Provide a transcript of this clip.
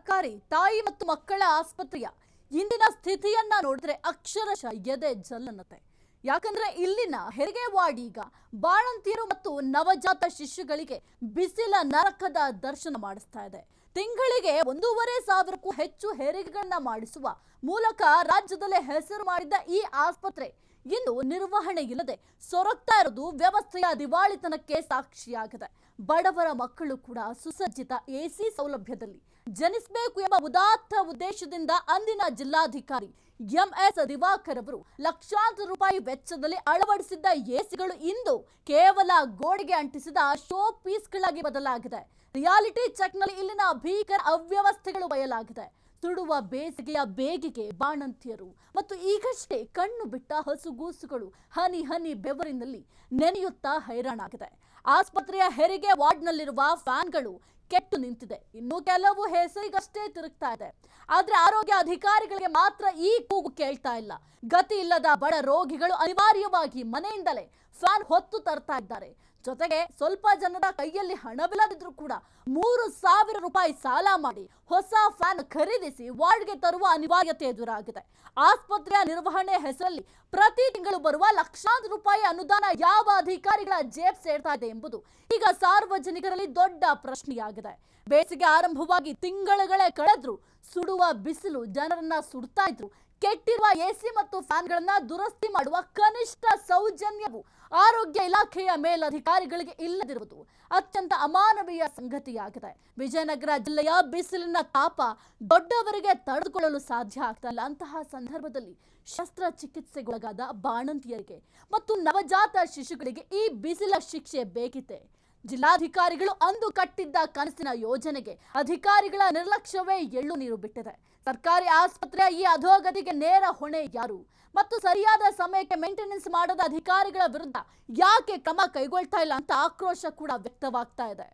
ಸರ್ಕಾರಿ ತಾಯಿ ಮತ್ತು ಮಕ್ಕಳ ಆಸ್ಪತ್ರೆಯ ಇಂದಿನ ಸ್ಥಿತಿಯನ್ನ ನೋಡಿದ್ರೆ ಅಕ್ಷರಶಃ ಎದೆ ಜಲ್ಲನ್ನತ್ತೆ. ಯಾಕಂದ್ರೆ ಇಲ್ಲಿನ ಹೆರಿಗೆ ವಾರ್ಡ್ ಈಗ ಬಾಣಂತಿಯರು ಮತ್ತು ನವಜಾತ ಶಿಶುಗಳಿಗೆ ಬಿಸಿಲ ನರಕದ ದರ್ಶನ ಮಾಡಿಸ್ತಾ ಇದೆ. ತಿಂಗಳಿಗೆ 1,500ಕ್ಕೂ ಹೆಚ್ಚು ಹೆರಿಗೆಗಳನ್ನ ಮಾಡಿಸುವ ಮೂಲಕ ರಾಜ್ಯದಲ್ಲೇ ಹೆಸರು ಮಾಡಿದ್ದ ಈ ಆಸ್ಪತ್ರೆ ಇಂದು ನಿರ್ವಹಣೆ ಇಲ್ಲದೆ ಸೊರಗ್ತಾ ಇರೋದು ವ್ಯವಸ್ಥೆಯ ದಿವಾಳಿತನಕ್ಕೆ ಸಾಕ್ಷಿಯಾಗಿದೆ. ಬಡವರ ಮಕ್ಕಳು ಕೂಡ ಸುಸಜ್ಜಿತ ಎಸಿ ಸೌಲಭ್ಯದಲ್ಲಿ ಜನಿಸಬೇಕು ಎಂಬ ಉದಾತ್ತ ಉದ್ದೇಶದಿಂದ ಅಂದಿನ ಜಿಲ್ಲಾಧಿಕಾರಿ ಎಂಎಸ್ ದಿವಾಕರ್ ಅವರು ಲಕ್ಷಾಂತರ ರೂಪಾಯಿ ವೆಚ್ಚದಲ್ಲಿ ಅಳವಡಿಸಿದ್ದ ಎಸಿಗಳು ಇಂದು ಕೇವಲ ಗೋಡೆಗೆ ಅಂಟಿಸಿದ ಶೋ ಪೀಸ್ಗಳಾಗಿ ಬದಲಾಗಿದೆ. ರಿಯಾಲಿಟಿ ಚೆಕ್ನಲ್ಲಿ ಇಲ್ಲಿನ ಭೀಕರ ಅವ್ಯವಸ್ಥೆಗಳು ಬಯಲಾಗಿದೆ. ಸುಡುವ ಬೇಸಿಗೆಯ ಬೇಗಿಗೆ ಬಾಣಂತಿಯರು ಮತ್ತು ಈಗಷ್ಟೇ ಕಣ್ಣು ಬಿಟ್ಟ ಹಸುಗೂಸುಗಳು ಹನಿ ಹನಿ ಬೆವರಿನಲ್ಲಿ ನೆನೆಯುತ್ತಾ ಹೈರಾಣಾಗಿದೆ. ಆಸ್ಪತ್ರೆಯ ಹೆರಿಗೆ ವಾರ್ಡ್ನಲ್ಲಿರುವ ಫ್ಯಾನ್ಗಳು ಕೆಟ್ಟು ನಿಂತಿದೆ. ಇನ್ನು ಕೆಲವು ಹೆಸರಿಗಷ್ಟೇ ತಿರುಗ್ತಾ ಇದೆ. ಆದ್ರೆ ಆರೋಗ್ಯ ಅಧಿಕಾರಿಗಳಿಗೆ ಮಾತ್ರ ಈ ಕೂಗು ಕೇಳ್ತಾ ಇಲ್ಲ. ಗತಿ ಇಲ್ಲದ ಬಡ ರೋಗಿಗಳು ಅನಿವಾರ್ಯವಾಗಿ ಮನೆಯಿಂದಲೇ ಫ್ಯಾನ್ ಹೊತ್ತು ತರ್ತಾ ಇದ್ದಾರೆ. ಜೊತೆಗೆ ಸ್ವಲ್ಪ ಜನರ ಕೈಯಲ್ಲಿ ಹಣವಿಲ್ಲದಿದ್ರು ಕೂಡ 3,000 ರೂಪಾಯಿ ಸಾಲ ಮಾಡಿ ಹೊಸ ಫ್ಯಾನ್ ಖರೀದಿಸಿ ವಾರ್ಡ್ಗೆ ತರುವ ಅನಿವಾರ್ಯತೆ ಎದುರಾಗಿದೆ. ಆಸ್ಪತ್ರೆಯ ನಿರ್ವಹಣೆ ಹೆಸರಲ್ಲಿ ಪ್ರತಿ ತಿಂಗಳು ಬರುವ ಲಕ್ಷಾಂತರ ರೂಪಾಯಿ ಅನುದಾನ ಯಾವ ಅಧಿಕಾರಿಗಳ ಜೇಬ್ ಸೇರ್ತಾ ಇದೆ ಎಂಬುದು ಈಗ ಸಾರ್ವಜನಿಕರಲ್ಲಿ ದೊಡ್ಡ ಪ್ರಶ್ನೆಯಾಗಿದೆ. ಬೇಸಿಗೆ ಆರಂಭವಾಗಿ ತಿಂಗಳುಗಳೇ ಕಳೆದ್ರು ಸುಡುವ ಬಿಸಿಲು ಜನರನ್ನ ಸುಡ್ತಾ ಇದ್ರು. ಕೆಟ್ಟಿರುವ ಎಸಿ ಮತ್ತು ಫ್ಯಾನ್ಗಳನ್ನ ದುರಸ್ತಿ ಮಾಡುವ ಕನಿಷ್ಠ ಸೌಜನ್ಯವು ಆರೋಗ್ಯ ಇಲಾಖೆಯ ಮೇಲಧಿಕಾರಿಗಳಿಗೆ ಇಲ್ಲದಿರುವುದು ಅತ್ಯಂತ ಅಮಾನವೀಯ ಸಂಗತಿಯಾಗಿದೆ. ವಿಜಯನಗರ ಜಿಲ್ಲೆಯ ಬಿಸಿಲಿನ ತಾಪ ದೊಡ್ಡವರಿಗೆ ತಡೆದುಕೊಳ್ಳಲು ಸಾಧ್ಯ ಆಗ್ತಾ ಇಲ್ಲ. ಅಂತಹ ಸಂದರ್ಭದಲ್ಲಿ ಶಸ್ತ್ರಚಿಕಿತ್ಸೆಗೊಳಗಾದ ಬಾಣಂತಿಯರಿಗೆ ಮತ್ತು ನವಜಾತ ಶಿಶುಗಳಿಗೆ ಈ ಬಿಸಿಲ ಶಿಕ್ಷೆ ಬೇಕಿತ್ತೆ. ಜಿಲ್ಲಾಧಿಕಾರಿಗಳು ಅಂದು ಕಟ್ಟಿದ್ದ ಕನಸಿನ ಯೋಜನೆಗೆ ಅಧಿಕಾರಿಗಳ ನಿರ್ಲಕ್ಷ್ಯವೇ ಎಳ್ಳು ನೀರು ಬಿಟ್ಟಿದೆ. ಸರ್ಕಾರಿ ಆಸ್ಪತ್ರೆಯ ಈ ಅಧೋಗತಿಗೆ ನೇರ ಹೊಣೆ ಯಾರು ಮತ್ತು ಸರಿಯಾದ ಸಮಯಕ್ಕೆ ಮೇಂಟೆನೆನ್ಸ್ ಮಾಡದ ಅಧಿಕಾರಿಗಳ ವಿರುದ್ಧ ಯಾಕೆ ಕ್ರಮ ಕೈಗೊಳ್ತಾ ಇಲ್ಲ ಅಂತ ಆಕ್ರೋಶ ಕೂಡ ವ್ಯಕ್ತವಾಗ್ತಾ ಇದೆ.